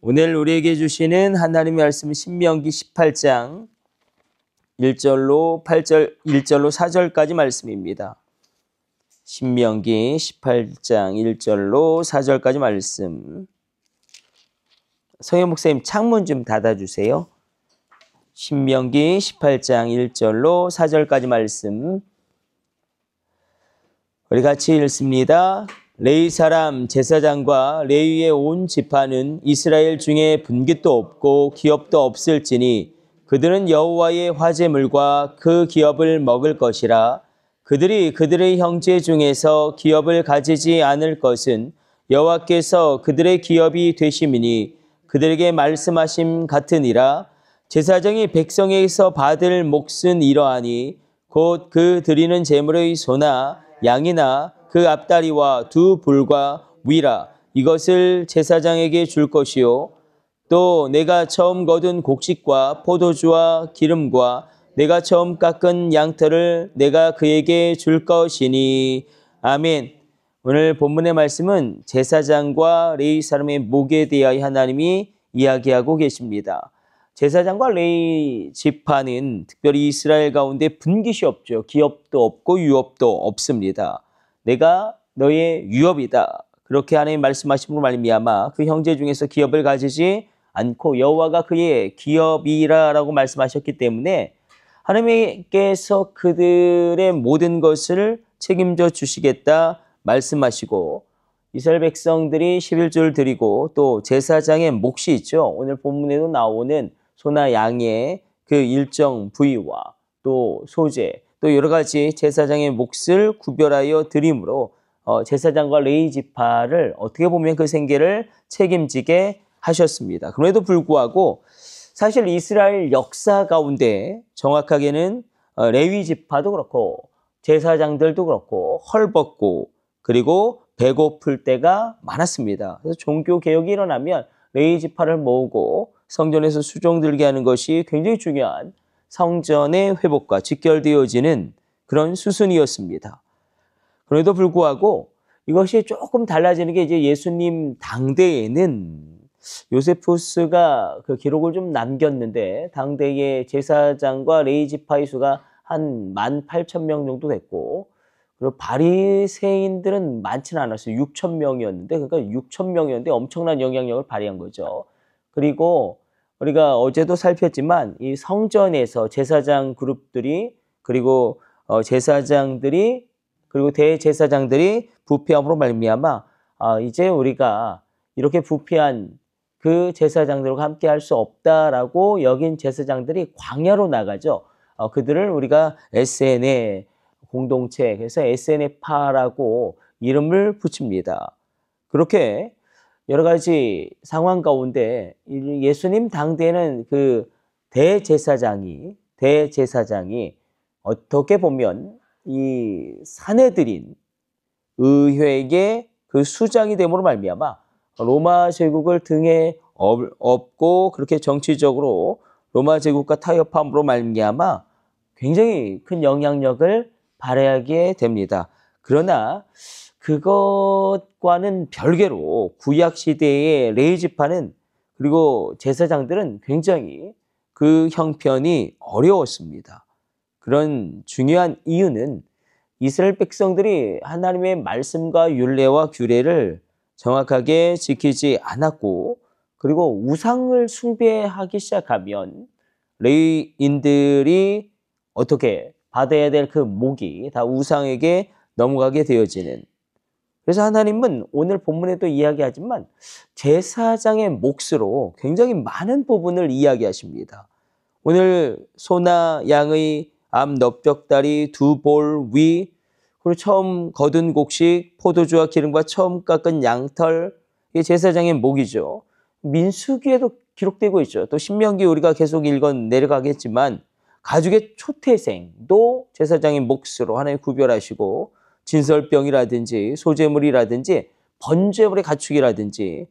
오늘 우리에게 주시는 하나님의 말씀은 신명기 18장 1절로 4절까지 말씀입니다. 신명기 18장 1절로 4절까지 말씀. 성현 목사님 창문 좀 닫아주세요. 신명기 18장 1절로 4절까지 말씀. 우리 같이 읽습니다. 레위 사람 제사장과 레위의 온 지파는 이스라엘 중에 분깃도 없고 기업도 없을지니 그들은 여호와의 화제물과 그 기업을 먹을 것이라. 그들이 그들의 형제 중에서 기업을 가지지 않을 것은 여호와께서 그들의 기업이 되심이니 그들에게 말씀하심 같으니라. 제사장이 백성에게서 받을 몫은 이러하니 곧 그 드리는 제물의 소나 양이나 그 앞다리와 두 불과 위라 이것을 제사장에게 줄 것이요. 또 내가 처음 거둔 곡식과 포도주와 기름과 내가 처음 깎은 양털을 내가 그에게 줄 것이니. 아멘. 오늘 본문의 말씀은 제사장과 레위 사람의 몫에 대하여 하나님이 이야기하고 계십니다. 제사장과 레위 지파는 특별히 이스라엘 가운데 분깃이 없죠. 기업도 없고 유업도 없습니다. 내가 너의 유업이다. 그렇게 하나님 말씀하심으로 말미암아 그 형제 중에서 기업을 가지지 않고 여호와가 그의 기업이라라고 말씀하셨기 때문에 하나님께서 그들의 모든 것을 책임져 주시겠다 말씀하시고 이스라엘 백성들이 11조를 드리고 또 제사장의 몫이 있죠. 오늘 본문에도 나오는 소나 양의 그 일정 부위와 또 소재 또 여러 가지 제사장의 몫을 구별하여 드림으로 제사장과 레위 지파를 어떻게 보면 그 생계를 책임지게 하셨습니다. 그럼에도 불구하고 사실 이스라엘 역사 가운데 정확하게는 레위 지파도 그렇고 제사장들도 그렇고 헐벗고 그리고 배고플 때가 많았습니다. 그래서 종교 개혁이 일어나면 레위 지파를 모으고 성전에서 수종 들게 하는 것이 굉장히 중요한 성전의 회복과 직결되어지는 그런 수순이었습니다. 그럼에도 불구하고 이것이 조금 달라지는 게 이제 예수님 당대에는 요세푸스가 그 기록을 좀 남겼는데 당대의 제사장과 레위 지파의 수가 한 18,000명 정도 됐고 그리고 바리새인들은 많지는 않았어요. 6,000명이었는데 그러니까 6,000명이었는데 엄청난 영향력을 발휘한 거죠. 그리고 우리가 어제도 살폈지만 이 성전에서 제사장 그룹들이 그리고 제사장들이 그리고 대제사장들이 부패함으로 말미암아 이제 우리가 이렇게 부패한 그 제사장들과 함께 할 수 없다라고 여긴 제사장들이 광야로 나가죠. 그들을 우리가 SN의 공동체, 그래서 SNF파라고 이름을 붙입니다. 그렇게 여러 가지 상황 가운데 예수님 당대에는 그 대제사장이 어떻게 보면 이 사내들인 의회의 그 수장이 됨으로 말미암아 로마 제국을 등에 업고 그렇게 정치적으로 로마 제국과 타협함으로 말미암아 굉장히 큰 영향력을 발휘하게 됩니다. 그러나 그것과는 별개로 구약 시대의 레위 지파는 그리고 제사장들은 굉장히 그 형편이 어려웠습니다. 그런 중요한 이유는 이스라엘 백성들이 하나님의 말씀과 율례와 규례를 정확하게 지키지 않았고 그리고 우상을 숭배하기 시작하면 레위인들이 어떻게 받아야 될 그 몫이 다 우상에게 넘어가게 되어지는. 그래서 하나님은 오늘 본문에도 이야기하지만 제사장의 몫으로 굉장히 많은 부분을 이야기하십니다. 오늘 소나 양의 앞 넙벽다리 두 볼 위 그리고 처음 거둔 곡식 포도주와 기름과 처음 깎은 양털 이게 제사장의 몫이죠. 민수기에도 기록되고 있죠. 또 신명기 우리가 계속 읽어 내려가겠지만 가죽의 초태생도 제사장의 몫으로 하나님 구별하시고 진설병이라든지 소재물이라든지 번제물의 가축이라든지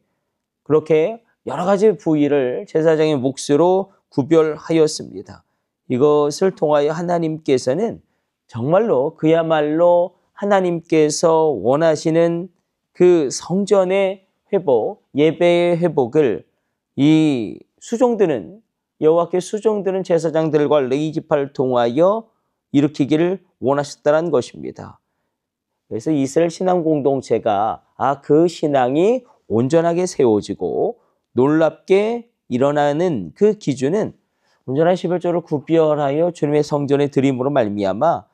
그렇게 여러 가지 부위를 제사장의 몫으로 구별하였습니다. 이것을 통하여 하나님께서는 정말로 그야말로 하나님께서 원하시는 그 성전의 회복, 예배의 회복을 이 수종들은 여호와께 수종들은 제사장들과 레위 지파를 통하여 일으키기를 원하셨다는 것입니다. 그래서 이스라엘 신앙 공동체가 그 신앙이 온전하게 세워지고 놀랍게 일어나는 그 기준은 온전한 11조를 구별하여 주님의 성전에 드림으로 말미암아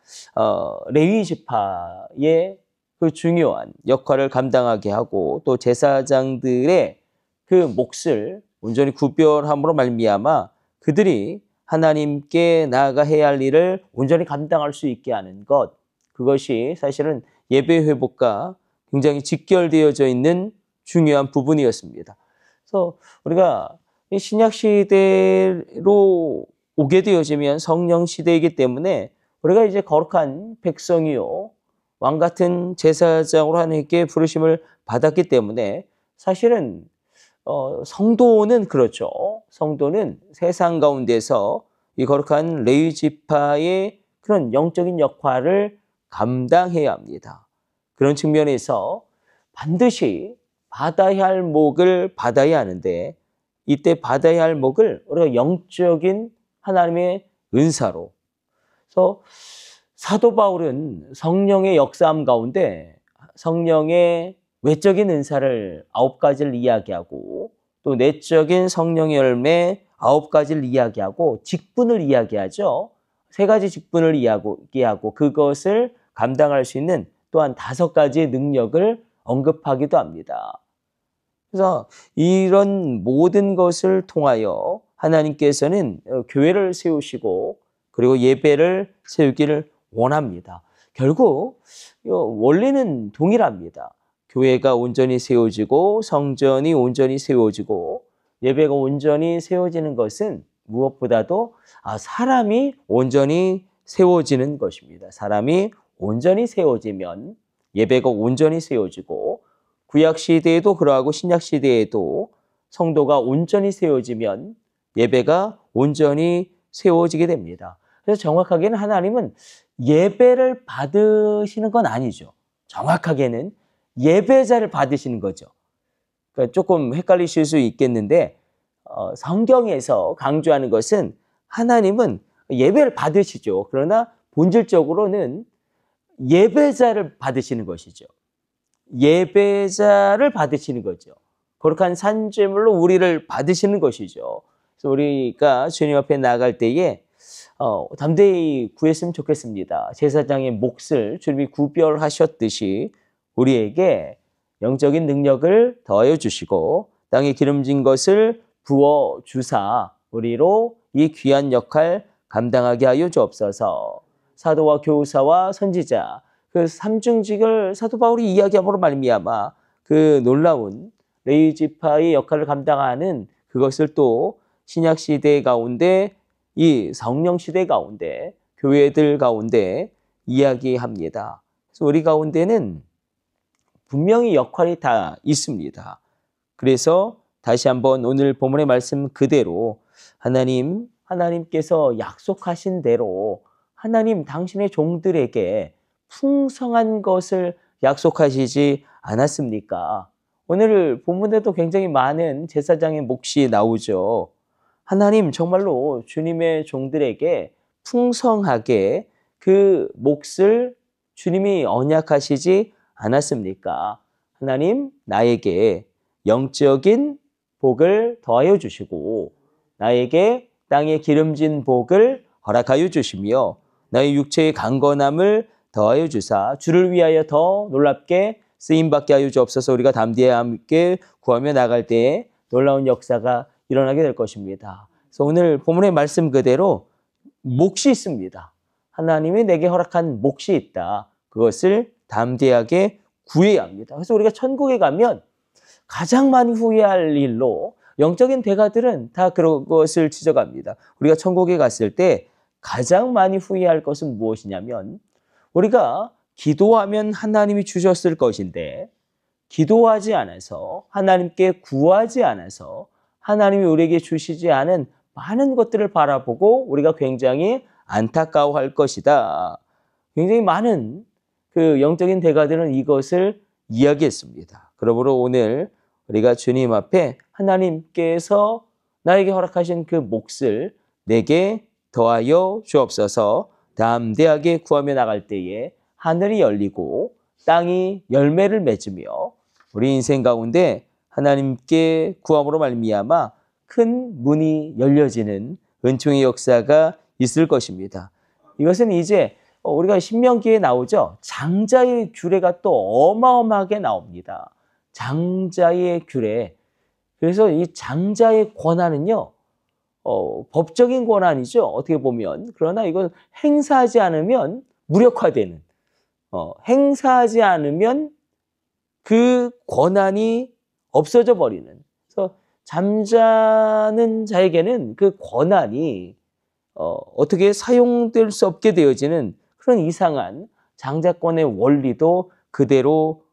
레위 지파의 그 중요한 역할을 감당하게 하고 또 제사장들의 그 몫을 온전히 구별함으로 말미암아 그들이 하나님께 나아가 해야 할 일을 온전히 감당할 수 있게 하는 것, 그것이 사실은 예배 회복과 굉장히 직결되어져 있는 중요한 부분이었습니다. 그래서 우리가 신약 시대로 오게 되어지면 성령 시대이기 때문에 우리가 이제 거룩한 백성이요 왕 같은 제사장으로 하나님께 부르심을 받았기 때문에 사실은 성도는 그렇죠. 성도는 세상 가운데서 이 거룩한 레위 지파의 그런 영적인 역할을 감당해야 합니다. 그런 측면에서 반드시 받아야 할 몫을 받아야 하는데 이때 받아야 할 몫을 우리가 영적인 하나님의 은사로. 그래서 사도 바울은 성령의 역사함 가운데 성령의 외적인 은사를 9가지를 이야기하고 또 내적인 성령의 열매 9가지를 이야기하고 직분을 이야기하죠. 3가지 직분을 이야기하고 그것을 감당할 수 있는 또한 5가지의 능력을 언급하기도 합니다. 그래서 이런 모든 것을 통하여 하나님께서는 교회를 세우시고 그리고 예배를 세우기를 원합니다. 결국 원리는 동일합니다. 교회가 온전히 세워지고 성전이 온전히 세워지고 예배가 온전히 세워지는 것은 무엇보다도 사람이 온전히 세워지는 것입니다. 사람이 온전히 세워지면 예배가 온전히 세워지고 구약 시대에도 그러하고 신약 시대에도 성도가 온전히 세워지면 예배가 온전히 세워지게 됩니다. 그래서 정확하게는 하나님은 예배를 받으시는 건 아니죠. 정확하게는 예배자를 받으시는 거죠. 그러니까 조금 헷갈리실 수 있겠는데 성경에서 강조하는 것은 하나님은 예배를 받으시죠. 그러나 본질적으로는 예배자를 받으시는 것이죠. 예배자를 받으시는 거죠. 거룩한 산제물로 우리를 받으시는 것이죠. 그래서 우리가 주님 앞에 나아갈 때에 담대히 구했으면 좋겠습니다. 제사장의 몫을 주님이 구별하셨듯이 우리에게 영적인 능력을 더하여 주시고 땅에 기름진 것을 부어 주사 우리로 이 귀한 역할 감당하게 하여 주옵소서. 사도와 교사와 선지자 그 삼중직을 사도 바울이 이야기함으로 말미암아 그 놀라운 레위 지파의 역할을 감당하는 그것을 또 신약 시대 가운데 이 성령 시대 가운데 교회들 가운데 이야기합니다. 그래서 우리 가운데는 분명히 역할이 다 있습니다. 그래서 다시 한번 오늘 본문의 말씀 그대로 하나님께서 약속하신 대로 하나님 당신의 종들에게 풍성한 것을 약속하시지 않았습니까? 오늘 본문에도 굉장히 많은 제사장의 몫이 나오죠. 하나님 정말로 주님의 종들에게 풍성하게 그 몫을 주님이 언약하시지 않았습니까? 하나님 나에게 영적인 복을 더하여 주시고 나에게 땅에 기름진 복을 허락하여 주시며 나의 육체의 강건함을 더하여 주사 주를 위하여 더 놀랍게 쓰임받게 하여 주옵소서. 우리가 담대히 함께 구하며 나갈 때에 놀라운 역사가 일어나게 될 것입니다. 그래서 오늘 본문의 말씀 그대로 몫이 있습니다. 하나님이 내게 허락한 몫이 있다. 그것을 담대하게 구해야 합니다. 그래서 우리가 천국에 가면 가장 많이 후회할 일로 영적인 대가들은 다 그것을 지적합니다. 우리가 천국에 갔을 때 가장 많이 후회할 것은 무엇이냐면 우리가 기도하면 하나님이 주셨을 것인데 기도하지 않아서 하나님께 구하지 않아서 하나님이 우리에게 주시지 않은 많은 것들을 바라보고 우리가 굉장히 안타까워할 것이다. 굉장히 많은 그 영적인 대가들은 이것을 이야기했습니다. 그러므로 오늘 우리가 주님 앞에 하나님께서 나에게 허락하신 그 몫을 내게 더하여 주옵소서. 담대하게 구하며 나갈 때에 하늘이 열리고 땅이 열매를 맺으며 우리 인생 가운데 하나님께 구함으로 말미암아 큰 문이 열려지는 은총의 역사가 있을 것입니다. 이것은 이제 우리가 신명기에 나오죠. 장자의 규례가 또 어마어마하게 나옵니다. 장자의 규례. 그래서 이 장자의 권한은요, 법적인 권한이죠. 어떻게 보면. 그러나 이걸 행사하지 않으면 무력화되는, 행사하지 않으면 그 권한이 없어져 버리는. 그래서 잠자는 자에게는 그 권한이 어떻게 사용될 수 없게 되어지는 그런 이상한 장자권의 원리도 그대로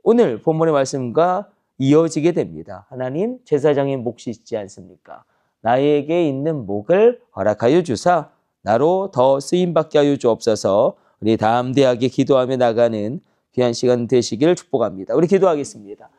오늘 본문의 말씀과 이어지게 됩니다. 하나님 제사장의 몫이 있지 않습니까? 나에게 있는 몫을 허락하여 주사 나로 더 쓰임받게 하여 주옵소서. 우리 담대하게 기도하며 나가는 귀한 시간 되시기를 축복합니다. 우리 기도하겠습니다.